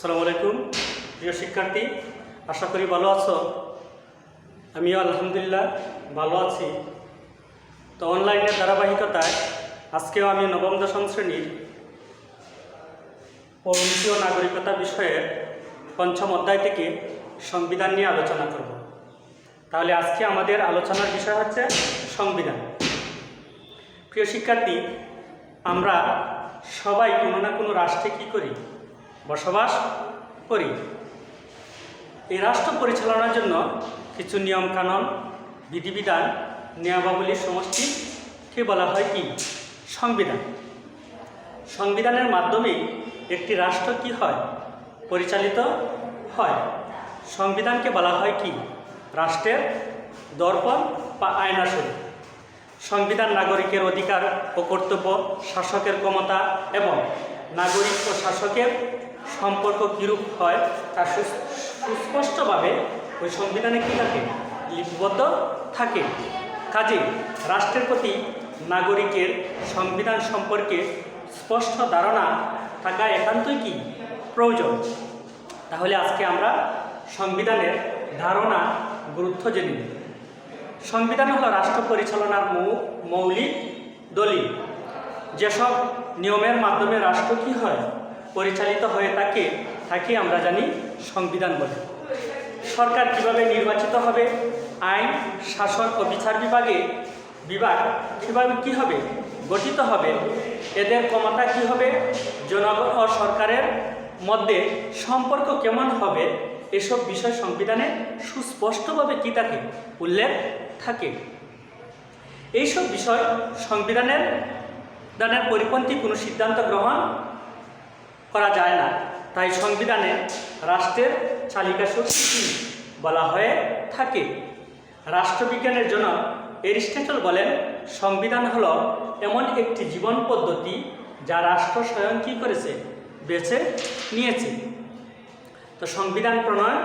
আসসালামু আলাইকুম প্রিয় শিক্ষার্থী, আশা করি ভালো আছো। আমিও আলহামদুলিল্লাহ ভালো আছি। তো অনলাইনের ধারাবাহিকতায় আজকেও আমি নবম দশম শ্রেণীর পৌরনীতি ও নাগরিকতা বিষয়ের পঞ্চম অধ্যায় থেকে সংবিধান নিয়ে আলোচনা করব। তাহলে আজকে আমাদের আলোচনার বিষয় হচ্ছে সংবিধান। প্রিয় শিক্ষার্থী, আমরা সবাই কোনো না কোনো রাষ্ট্রে কী করি? বসবাস করি। এই রাষ্ট্র পরিচালনার জন্য কিছু নিয়মকানুন, বিধিবিধান, নিয়মাবলীর সমষ্টিকে বলা হয় কি? সংবিধান। সংবিধানের মাধ্যমে একটি রাষ্ট্র কি হয়? পরিচালিত হয়। সংবিধানকে বলা হয় কি? রাষ্ট্রের দর্পণ বা আয়নাস্বরূপ। সংবিধান নাগরিকের অধিকার ও কর্তব্য, শাসকের ক্ষমতা এবং নাগরিক ও শাসকের সম্পর্ক কীরূপ হয় তা সুস্পষ্টভাবে ওই সংবিধানে কী থাকে? লিপিবদ্ধ থাকে। কাজে রাষ্ট্রের প্রতি নাগরিকের সংবিধান সম্পর্কে স্পষ্ট ধারণা থাকা একান্তই কি প্রয়োজন। তাহলে আজকে আমরা সংবিধানের ধারণা, গুরুত্ব জেনে নিই। সংবিধান হলো রাষ্ট্র পরিচালনার মৌলিক দলিল। যেসব নিয়মের মাধ্যমে রাষ্ট্র কী হয়? পরিচালিত হয়ে তাকে আমরা জানি সংবিধান বলে। সরকার কিভাবে নির্বাচিত হবে? আইন, শাসন ও বিচার বিভাগ কীভাবে কী হবে? গঠিত হবে। এদের ক্ষমতা কী হবে? জনগণ ও সরকারের মধ্যে সম্পর্ক কেমন হবে? এসব বিষয় সংবিধানে সুস্পষ্টভাবে কী থাকে? উল্লেখ থাকে। এইসব বিষয় সংবিধানের পরিপন্থী কোনো সিদ্ধান্ত গ্রহণ করা যায় না। তাই সংবিধানে রাষ্ট্রের চালিকা শক্তি বলা হয়ে থাকে। রাষ্ট্রবিজ্ঞানের জনক এরিস্টটল বলেন, সংবিধান হলো এমন একটি জীবন পদ্ধতি যা রাষ্ট্র স্বয়ং কী করেছে? বেছে নিয়েছে। তো সংবিধান প্রণয়ন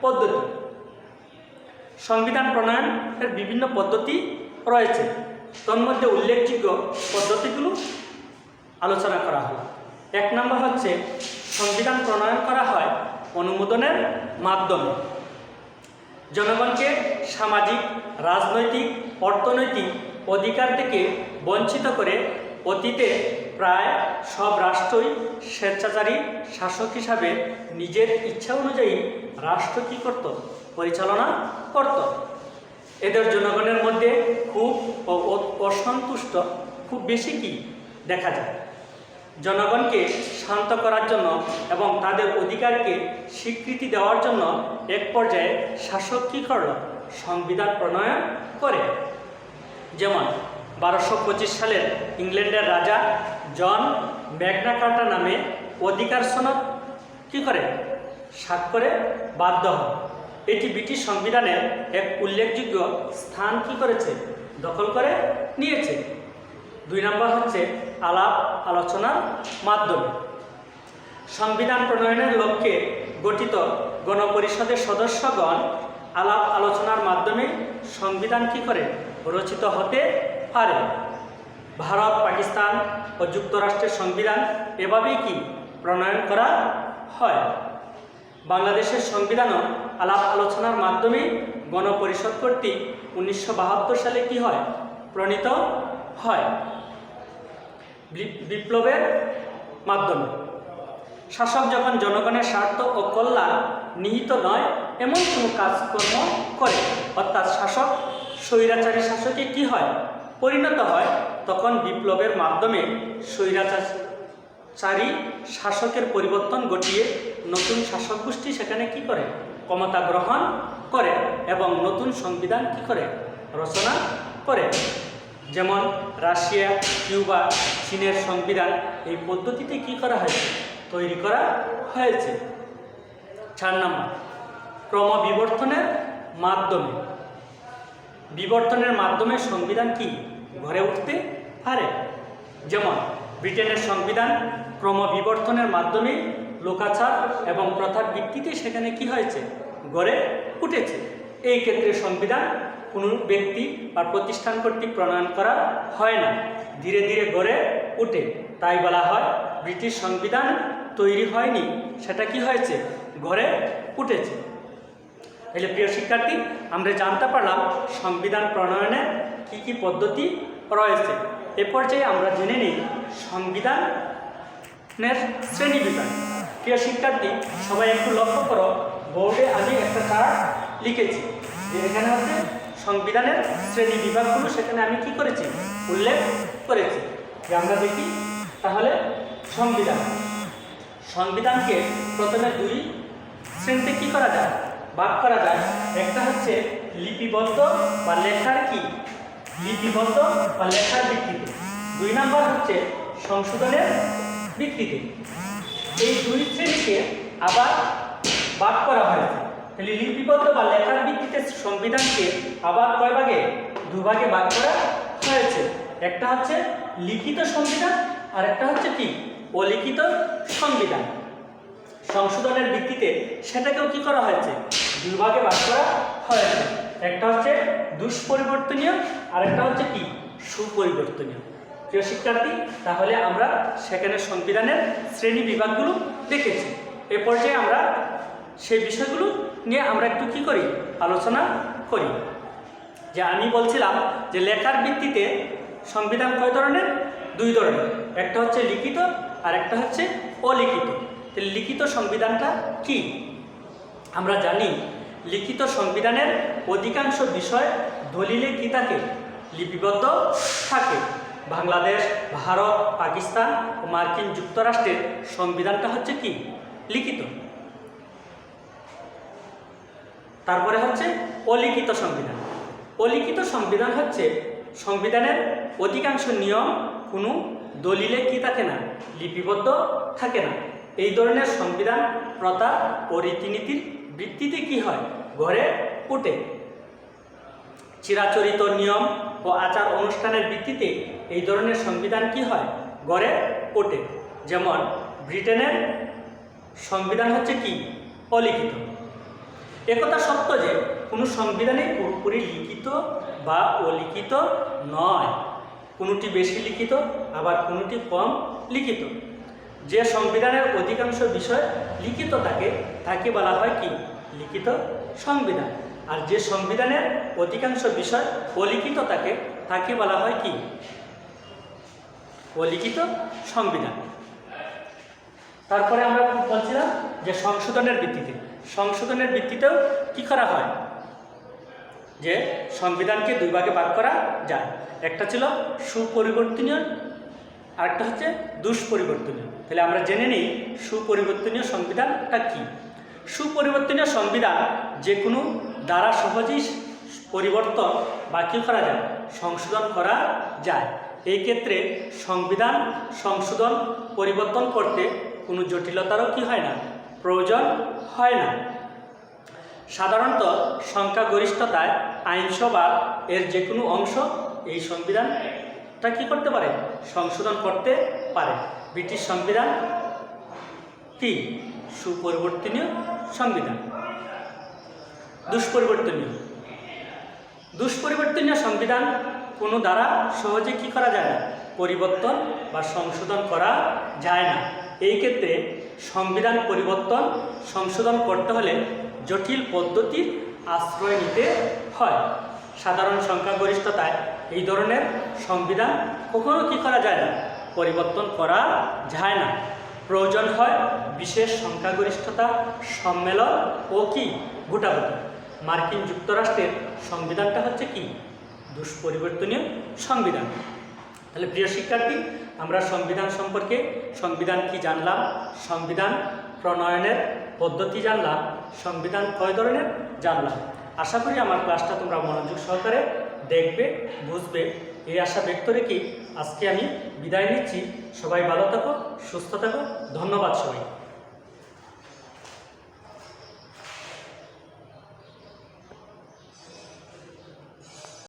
পদ্ধতি। সংবিধান প্রণয়নের বিভিন্ন পদ্ধতি রয়েছে। তন্মধ্যে উল্লেখযোগ্য পদ্ধতিগুলো আলোচনা করা হলো। 1 নম্বর হচ্ছে সংবিধান প্রণয়ন করা হয় অনুমোদনের মাধ্যমে। জনগণকে সামাজিক, রাজনৈতিক, অর্থনৈতিক অধিকার থেকে বঞ্চিত করে অতীতে প্রায় সব রাষ্ট্রই স্বেচ্ছাচারী শাসক হিসাবে নিজের ইচ্ছা অনুযায়ী রাষ্ট্র কী করত? পরিচালনা করত। এদের জনগণের মধ্যে খুব অসন্তুষ্ট খুব বেশি কি দেখা যায়। জনগণকে শান্ত করার জন্য এবং তাদের অধিকারকে স্বীকৃতি দেওয়ার জন্য এক পর্যায়ে শাসক কী করল? সংবিধান প্রণয়ন করে। যেমন 1225 সালের ইংল্যান্ডের রাজা জন ম্যাগনা কার্টা নামে অধিকার সনদ কী করে? স্বাক্ষরে বাধ্য হয়। এটি ব্রিটিশ সংবিধানের এক উল্লেখযোগ্য স্থান কী করেছে? দখল করে নিয়েছে। 2 নম্বর হচ্ছে আলাপ আলোচনার মাধ্যমে। সংবিধান প্রণয়নের লক্ষ্যে গঠিত গণপরিষদের সদস্যগণ আলাপ আলোচনার মাধ্যমে সংবিধান কী করে? রচিত হতে পারে। ভারত, পাকিস্তান ও যুক্তরাষ্ট্রের সংবিধান এভাবেই কি প্রণয়ন করা হয়। বাংলাদেশের সংবিধানও আলাপ আলোচনার মাধ্যমে গণপরিষদ কর্তৃক 1972 সালে কী হয়? প্রণীত হয়। বিপ্লবের মাধ্যমে শাসক যখন জনগণের স্বার্থ ও কল্যাণ নিহিত নয় এমন কোনো কাজকর্ম করে, অর্থাৎ শাসক স্বৈরাচারী শাসকে কী হয়? পরিণত হয়, তখন বিপ্লবের মাধ্যমে স্বৈরাচারী শাসকের পরিবর্তন ঘটিয়ে নতুন শাসক গোষ্ঠী সেখানে কী করে? ক্ষমতা গ্রহণ করে এবং নতুন সংবিধান কী করে? রচনা করে। যেমন রাশিয়া, কিউবা, চীনের সংবিধান এই পদ্ধতিতে কী করা হয়েছে? তৈরি করা হয়েছে। 4 নম্বর ক্রমবিবর্তনের মাধ্যমে। বিবর্তনের মাধ্যমে সংবিধান কি গড়ে উঠতে পারে। যেমন ব্রিটেনের সংবিধান ক্রমবিবর্তনের মাধ্যমে লোকাচার এবং প্রথার ভিত্তিতে সেখানে কি হয়েছে? গড়ে উঠেছে। এই ক্ষেত্রে সংবিধান কোনো ব্যক্তি বা প্রতিষ্ঠান কর্তৃক প্রণয়ন করা হয় না, ধীরে ধীরে গড়ে ওঠে। তাই বলা হয় ব্রিটিশ সংবিধান তৈরি হয়নি, সেটা কি হয়েছে, গড়ে উঠেছে। তাহলে প্রিয় শিক্ষার্থী, আমরা জানতে পারলাম সংবিধান প্রণয়নের কি পদ্ধতি রয়েছে। এ পর্যায়ে আমরা জেনে নিই সংবিধানের শ্রেণীবিভাগ। প্রিয় শিক্ষার্থী, সবাই একটু লক্ষ্য করো, বোর্ডে আমি একটা চার্ট লিখেছি যে এখানে হচ্ছে সংবিধানের শ্রেণী বিভাগগুলো, সেখানে আমি কি করেছি, উল্লেখ করেছি। যে আমরা দেখি তাহলে সংবিধানকে প্রথমে দুই শ্রেণীতে কি করা যায়, ভাগ করা যায়। একটা হচ্ছে লিপিবদ্ধ বা লেখার লিপিবদ্ধ বা লেখার ভিত্তিতে, 2 নম্বর হচ্ছে সংশোধনের ভিত্তিতে। এই দুই শ্রেণীকে আবার ভাগ করা হয়েছে। তাহলে লিপিবদ্ধ বা লেখার ভিত্তিতে সংবিধানকে আবার কয় ভাগে, 2 ভাগে ভাগ করা হয়েছে। একটা হচ্ছে লিখিত সংবিধান আর একটা হচ্ছে কি, অলিখিত সংবিধান। সংশোধনের ভিত্তিতে সেটাকেও কি করা হয়েছে, 2 ভাগে ভাগ করা হয়েছে। একটা হচ্ছে দুষ্পরিবর্তনীয় আর একটা হচ্ছে কি, সুপরিবর্তনীয়। প্রিয় শিক্ষার্থী, তাহলে আমরা সেখানে সংবিধানের শ্রেণী বিভাগগুলো দেখেছি। এ পর্যায়ে আমরা সেই বিষয়গুলো নিয়ে আমরা একটু কি করি, আলোচনা করি। যে আমি বলছিলাম যে লেখার ভিত্তিতে সংবিধান কয় ধরনের, 2 ধরনের। একটা হচ্ছে লিখিত আর একটা হচ্ছে অলিখিত। লিখিত সংবিধানটা কি, আমরা জানি লিখিত সংবিধানের অধিকাংশ বিষয় দলিলে কি থাকে, লিপিবদ্ধ থাকে। বাংলাদেশ, ভারত, পাকিস্তান ও মার্কিন যুক্তরাষ্ট্রের সংবিধানটা হচ্ছে কি, লিখিত। তারপরে হচ্ছে অলিখিত সংবিধান। অলিখিত সংবিধান হচ্ছে সংবিধানের অধিকাংশ নিয়ম কোনো দলিলে কি থাকে না, লিপিবদ্ধ থাকে না। এই ধরনের সংবিধান প্রথা ও রীতিনীতির ভিত্তিতে কি হয়, গড়ে ওঠে। চিরাচরিত নিয়ম ও আচার অনুষ্ঠানের ভিত্তিতে এই ধরনের সংবিধান কি হয়, গড়ে ওঠে। যেমন ব্রিটেনের সংবিধান হচ্ছে কি, অলিখিত। একথা সত্য যে কোনো সংবিধানই পুরোপুরি লিখিত বা অলিখিত নয়, কোনোটি বেশি লিখিত আবার কোনোটি কম লিখিত। যে সংবিধানের অধিকাংশ বিষয় লিখিত থাকে তাকে বলা হয় কি, লিখিত সংবিধান। আর যে সংবিধানের অধিকাংশ বিষয় অলিখিত থাকে তাকে বলা হয় কি, অলিখিত সংবিধান। তারপরে আমরা বলছিলাম যে সংশোধনের ভিত্তিতেও কি করা হয়, যে সংবিধানকে 2 ভাগে ভাগ করা যায়। একটা ছিল সুপরিবর্তনীয় আর একটা হচ্ছে দুষ্পরিবর্তনীয়। তাহলে আমরা জেনে নিই সুপরিবর্তনীয় সংবিধানটা কি। সুপরিবর্তনীয় সংবিধান যে কোনো দ্বারা সহজেই পরিবর্তন বা কী করা যায়, সংশোধন করা যায়। এই ক্ষেত্রে সংবিধান সংশোধন পরিবর্তন করতে কোনো জটিলতারও কি হয় না, প্রয়োজন হয় না। সাধারণত সংখ্যাগরিষ্ঠতায় আইনসভার এর যে কোনো অংশ এই সংবিধানটা কি করতে পারে, সংশোধন করতে পারে। ব্রিটিশ সংবিধান কি, সুপরিবর্তনীয় সংবিধান। দুষ্পরিবর্তনীয় সংবিধান কোনো দ্বারা সহজে কি করা যায় না, পরিবর্তন বা সংশোধন করা যায় না। এই ক্ষেত্রে সংবিধান পরিবর্তন সংশোধন করতে হলে জটিল পদ্ধতির আশ্রয় নিতে হয়। সাধারণ সংখ্যাগরিষ্ঠতায় এই ধরনের সংবিধান কখনো কি করা যায় না, পরিবর্তন করা যায় না। প্রয়োজন হয় বিশেষ সংখ্যাগরিষ্ঠতা সম্মেলন ও কি ভোটাভুটি। মার্কিন যুক্তরাষ্ট্রের সংবিধানটা হচ্ছে কি, দুষ্পরিবর্তনীয় সংবিধান। তাহলে প্রিয় শিক্ষার্থী, আমরা সংবিধান সম্পর্কে, সংবিধান কি জানলাম, সংবিধান প্রণয়নের পদ্ধতি জানলাম, সংবিধান কয় ধরনের জানলাম। আশা করি আমার ক্লাসটা তোমরা মনোযোগ সহকারে দেখবে, বুঝবে, এই আশা ব্যক্ত রেখে আজকে আমি বিদায় নিচ্ছি। সবাই ভালো থাকো, সুস্থ থাকো, ধন্যবাদ সবাই।